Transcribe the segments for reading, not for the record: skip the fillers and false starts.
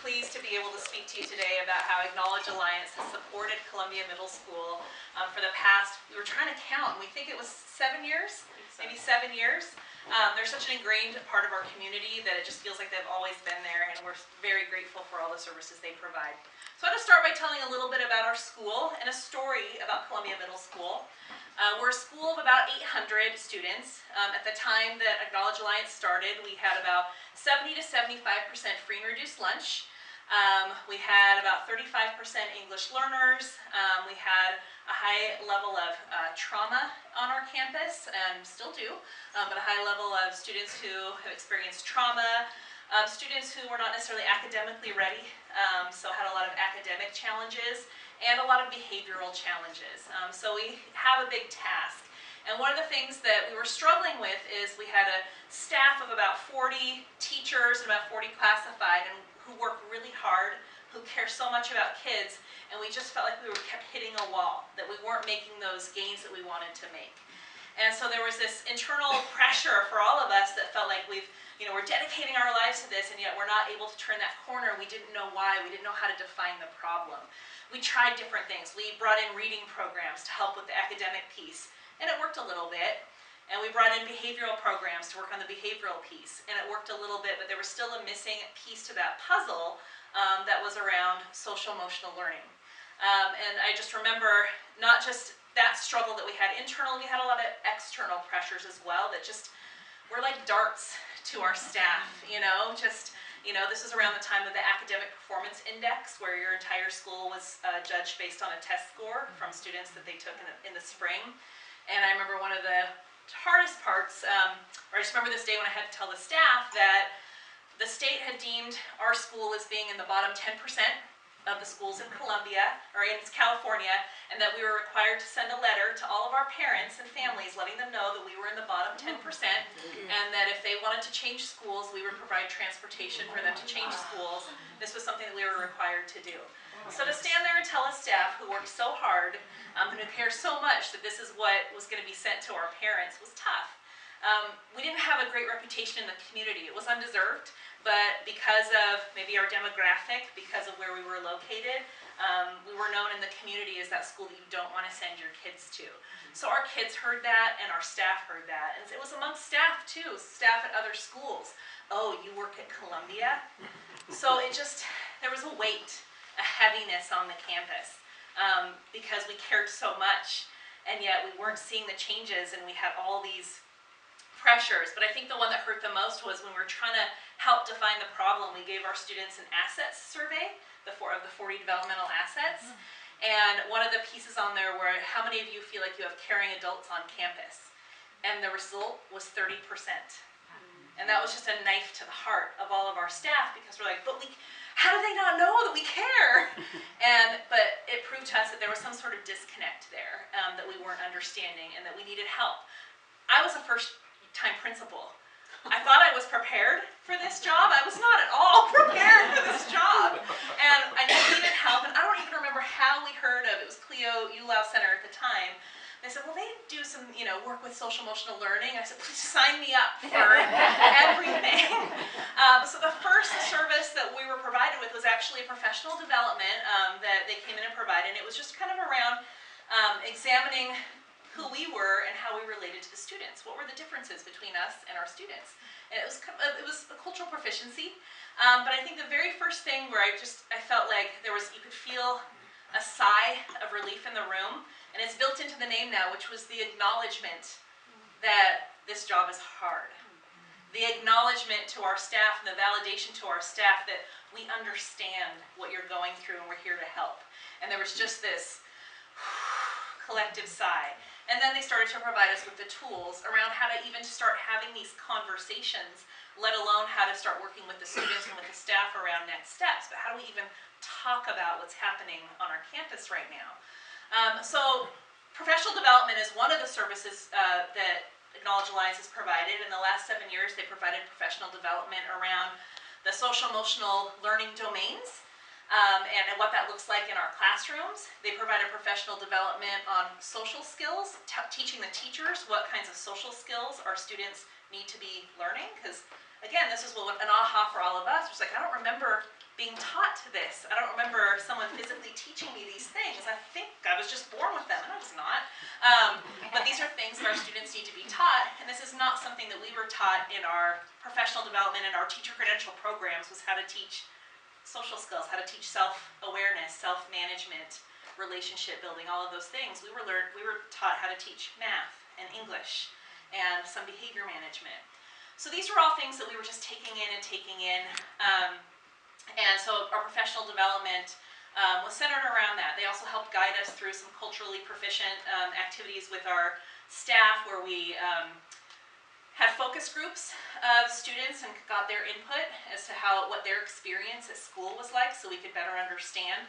pleased to be able to speak to you today about how Acknowledge Alliance has supported Columbia Middle School for the past, we were trying to count, and we think it was 7 years, maybe 7 years. They're such an ingrained part of our community that it just feels like they've always been there, and we're very grateful for all the services they provide. So I'm going to start by telling a little bit about our school and a story about Columbia Middle School. We're a school of about 800 students. At the time that Acknowledge Alliance started, we had about 70 to 75% free and reduced lunch. We had about 35% English learners. We had a high level of trauma on our campus, and still do, but a high level of students who have experienced trauma, students who were not necessarily academically ready, so had a lot of academic challenges, and a lot of behavioral challenges. So we have a big task. And one of the things that we were struggling with is we had a staff of about 40 teachers and about 40 classified, and who work really hard, who care so much about kids, and we just felt like we kept hitting a wall, that we weren't making those gains that we wanted to make. And so there was this internal pressure for all of us that felt like we're dedicating our lives to this, and yet we're not able to turn that corner. We didn't know why. We didn't know how to define the problem. We tried different things. We brought in reading programs to help with the academic piece, and it worked a little bit. And we brought in behavioral programs to work on the behavioral piece, and it worked a little bit, but there was still a missing piece to that puzzle that was around social-emotional learning. And I just remember not just that struggle that we had internally, we had a lot of external pressures as well that just were like darts to our staff, this was around the time of the Academic Performance Index, where your entire school was judged based on a test score from students that they took in the spring. And I remember one of the hardest parts, or I just remember this day when I had to tell the staff that the state had deemed our school as being in the bottom 10% of the schools in Columbia, or in California, and that we were required to send a letter to all of our parents and families letting them know that we were in the bottom 10%, and that if they wanted to change schools, we would provide transportation for them to change schools. This was something that we were required to do. So to stand there and tell a staff who worked so hard, and who cared so much that this is what was going to be sent to our parents was tough. We didn't have a great reputation in the community. It was undeserved, but because of maybe our demographic, because of where we were located, we were known in the community as that school that you don't want to send your kids to. So our kids heard that, and our staff heard that. And it was amongst staff too, staff at other schools. Oh, you work at Columbia? So there was a weight, a heaviness on the campus, because we cared so much, and yet we weren't seeing the changes, and we had all these pressures. But I think the one that hurt the most was when we were trying to help define the problem. We gave our students an assets survey of the 40 developmental assets, and one of the pieces on there were, how many of you feel like you have caring adults on campus? And the result was 30%. And that was just a knife to the heart of all of our staff, because we're like, how do they not know that we care? But it proved to us that there was some sort of disconnect there, that we weren't understanding, and that we needed help. I was a first-time principal. I thought I was prepared for this job. I was not at all prepared for this job. And I needed help, and I don't even remember how we heard of it. It was Clio ULAW Center at the time. They said, well, they do some, work with social-emotional learning. I said, please sign me up for everything. So the first service that we were provided with was actually a professional development that they came in and provided. And it was just kind of around examining who we were and how we related to the students. What were the differences between us and our students? And it was a cultural proficiency. But I think the very first thing where I felt like you could feel a sigh of relief in the room, and it's built into the name now, which was the acknowledgement that this job is hard. The acknowledgement to our staff and the validation to our staff that we understand what you're going through and we're here to help. And there was just this collective sigh. And then they started to provide us with the tools around how to even start having these conversations, let alone how to start working with the students and with the staff around next steps. But how do we even talk about what's happening on our campus right now? So professional development is one of the services that Acknowledge Alliance has provided. In the last 7 years, they provided professional development around the social-emotional learning domains, and what that looks like in our classrooms. They provided professional development on social skills, teaching the teachers what kinds of social skills our students need to be learning. Because, again, this is an aha for all of us. It's like, I don't remember being taught this. I don't remember someone physically teaching me these things. I think I was just born with them, and I was not. But these are things that our students need to be taught, and this is not something that we were taught in our professional development and our teacher credential programs, was how to teach social skills, how to teach self-awareness, self-management, relationship building, all of those things. We were taught how to teach math and English and some behavior management. So these were all things that we were just taking in and taking in. And so our professional development was centered around that. They also helped guide us through some culturally proficient activities with our staff, where we had focus groups of students and got their input as to what their experience at school was like, so we could better understand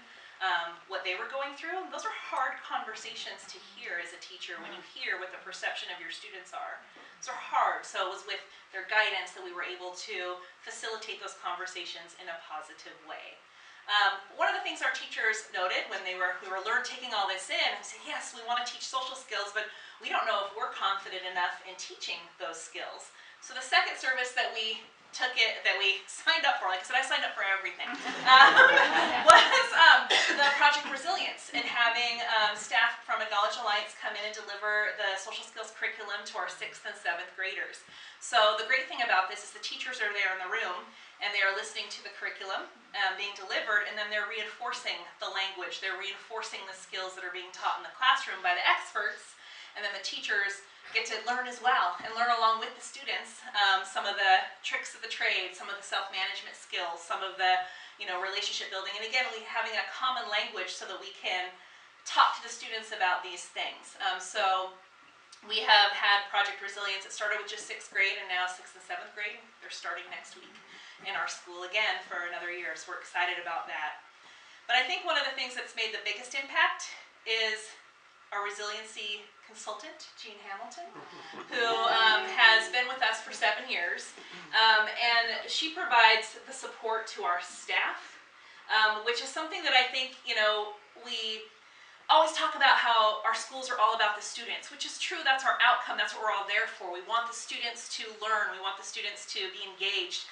what they were going through. And those are hard conversations to hear as a teacher, when you hear what the perception of your students are. Those are hard. So it was with their guidance that we were able to facilitate those conversations in a positive way. One of the things our teachers noted when we were taking all this in, we said, yes, we want to teach social skills, but we don't know if we're confident enough in teaching those skills. So the second service that we signed up for, like I said, I signed up for everything, was the Project Resilience, and having staff from Acknowledge Alliance come in and deliver the social skills curriculum to our 6th and 7th graders. So the great thing about this is the teachers are there in the room, and they are listening to the curriculum being delivered, and then they're reinforcing the language, they're reinforcing the skills that are being taught in the classroom by the experts, and then the teachers get to learn as well, and learn along with the students some of the tricks of the trade, some of the self-management skills, some of the relationship building, and again, having a common language so that we can talk to the students about these things. So we have had Project Resilience. It started with just 6th grade, and now 6th and 7th grade. They're starting next week in our school again for another year, so we're excited about that. But I think one of the things that's made the biggest impact is our resiliency consultant, Jean Hamilton, who has been with us for 7 years, and she provides the support to our staff, which is something that I think, we always talk about how our schools are all about the students, which is true. That's our outcome. That's what we're all there for. We want the students to learn. We want the students to be engaged.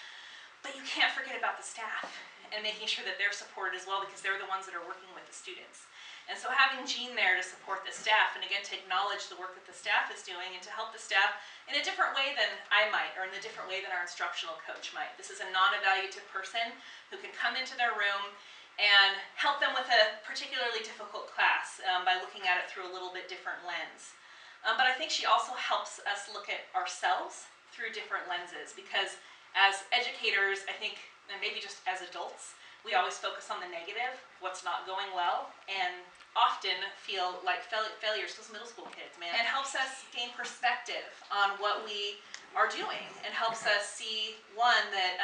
But you can't forget about the staff and making sure that they're supported as well, because they're the ones that are working with the students. And so having Jean there to support the staff, and again to acknowledge the work that the staff is doing, and to help the staff in a different way than I might, or in a different way than our instructional coach might. This is a non-evaluative person who can come into their room and help them with a particularly difficult class by looking at it through a little bit different lens. But I think she also helps us look at ourselves through different lenses, because as educators, I think, and maybe just as adults, we always focus on the negative, what's not going well, and often feel like failures. Those middle school kids, man. It helps us gain perspective on what we are doing, and helps us see, one, that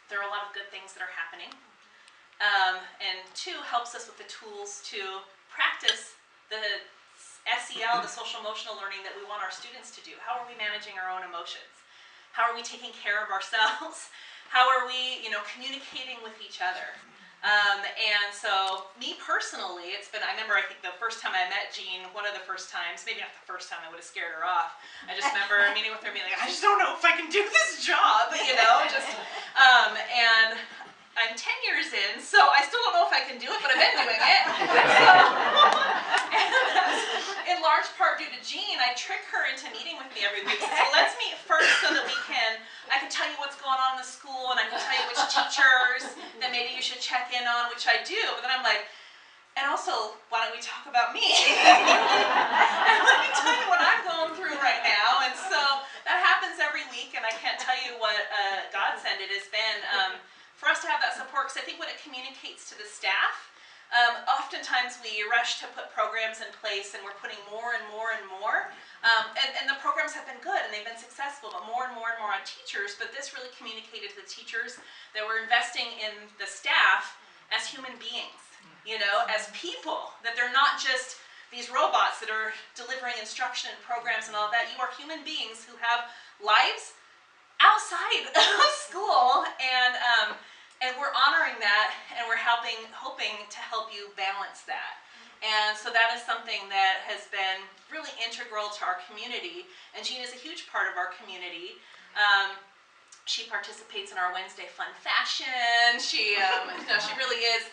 there are a lot of good things that are happening, and two, helps us with the tools to practice the SEL, the social emotional learning that we want our students to do. How are we managing our own emotions? How are we taking care of ourselves? How are we, communicating with each other? And so, me personally, I remember, I think the first time I met Jean, one of the first times, maybe not the first time, I would have scared her off. I just remember meeting with her and being like, I just don't know if I can do this job, and I'm 10 years in, so I still don't know if I can do it, but I've been doing it. In large part due to Jean, I trick her into meeting with me every week. So let's meet first so that I can tell you what's going on in the school, and I can tell you which teachers that maybe you should check in on, which I do. But then I'm like, and also, why don't we talk about me? And let me tell you what I'm going through right now. And so that happens every week, and I can't tell you what godsend it has been for us to have that support, because I think when it communicates to the staff, oftentimes we rush to put programs in place, and we're putting more and more and more, and the programs have been good and they've been successful, but more and more and more on teachers. But this really communicated to the teachers that we're investing in the staff as human beings, as people, that they're not just these robots that are delivering instruction and programs and all that. You are human beings who have lives outside of school, and we're honoring that, and we're hoping to help you balance that. And so that is something that has been really integral to our community, and Jean is a huge part of our community. She participates in our Wednesday Fun Fashion. She, she really is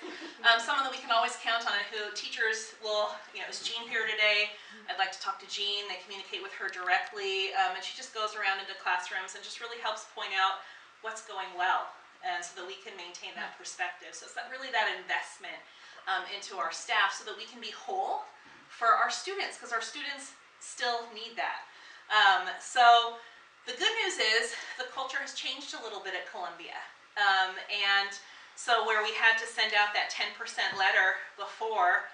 someone that we can always count on, and who teachers will, is Jean here today? I'd like to talk to Jean. They communicate with her directly, and she just goes around into classrooms and just really helps point out what's going well, and so that we can maintain that perspective. So it's really that investment into our staff so that we can be whole for our students, because our students still need that. So the good news is the culture has changed a little bit at Columbia. And so where we had to send out that 10% letter before,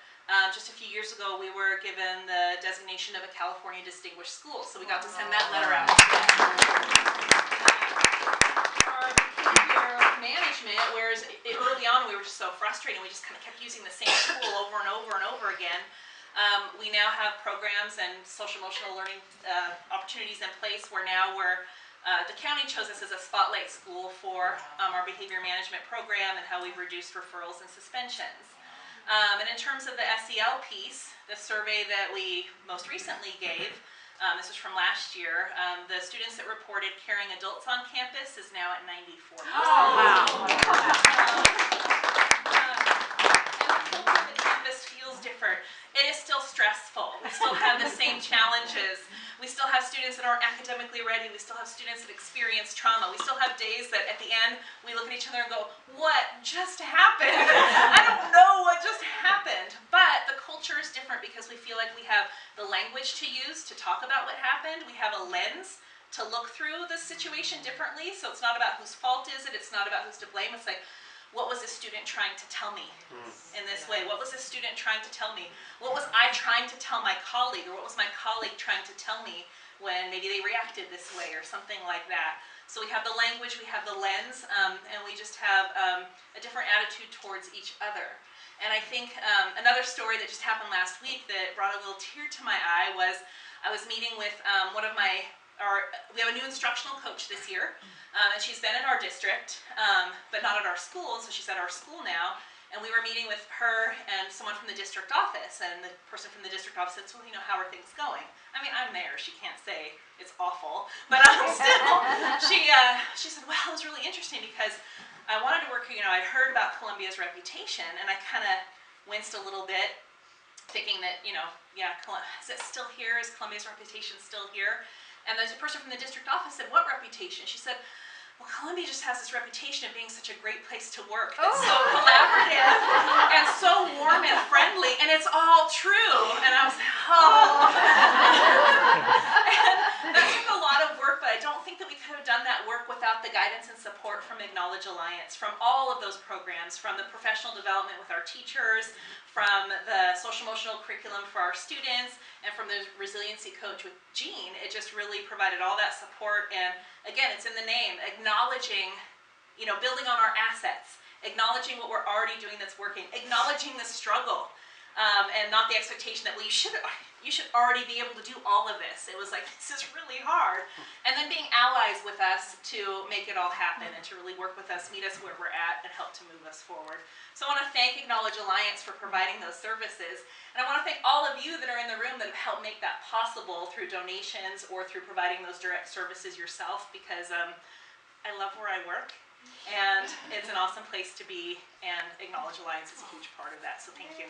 just a few years ago we were given the designation of a California Distinguished School. So we got to send that letter out. Our behavior management, whereas early on we were just so frustrated, we just kind of kept using the same tool over and over and over again. We now have programs and social emotional learning opportunities in place where now the county chose us as a spotlight school for our behavior management program and how we've reduced referrals and suspensions. And in terms of the SEL piece, the survey that we most recently gave, this was from last year, the students that reported carrying adults on campus is now at 94%. Oh, wow. And the campus feels different. It is still stressful. We still have the same challenges. We still have students that aren't academically ready. We still have students that experience trauma. We still have days that at the end we look at each other and go, what just happened? I don't know what just happened. But the culture is different because we feel like we have the language to use to talk about what happened. We have a lens to look through the situation differently. So it's not about whose fault is it. It's not about who's to blame. It's like, what was a student trying to tell me in this way? What was a student trying to tell me? What was I trying to tell my colleague? Or what was my colleague trying to tell me when maybe they reacted this way or something like that? So we have the language, we have the lens, and we just have a different attitude towards each other. And I think another story that just happened last week that brought a little tear to my eye was I was meeting with one of we have a new instructional coach this year, and she's been in our district, but not at our school, so she's at our school now. And we were meeting with her and someone from the district office, and the person from the district office said, well, how are things going? I mean, I'm there, she can't say it's awful, but still, she said, well, it was really interesting because I wanted to work, I'd heard about Columbia's reputation, and I kind of winced a little bit, thinking that, is it still here? Is Columbia's reputation still here? And the person from the district office said, what reputation? She said, well, Columbia just has this reputation of being such a great place to work. It's so collaborative and so warm and friendly, and it's all true. And I was like, oh. And that took a lot of work, but I don't think that we could have done that work without the guidance and support from Acknowledge Alliance, from all of those programs, from the professional development with our teachers, from the social emotional curriculum for our students, and from the resiliency coach with Jean. It just really provided all that support. And again, it's in the name, acknowledging, building on our assets, acknowledging what we're already doing that's working, acknowledging the struggle, and not the expectation that, well, you should already be able to do all of this. It was like, this is really hard. And then being allies with us to make it all happen and to really work with us, meet us where we're at, and help to move us forward. So I want to thank Acknowledge Alliance for providing those services. And I want to thank all of you that are in the room that have helped make that possible through donations or through providing those direct services yourself, because I love where I work. And it's an awesome place to be, and Acknowledge Alliance is a huge part of that, so thank you.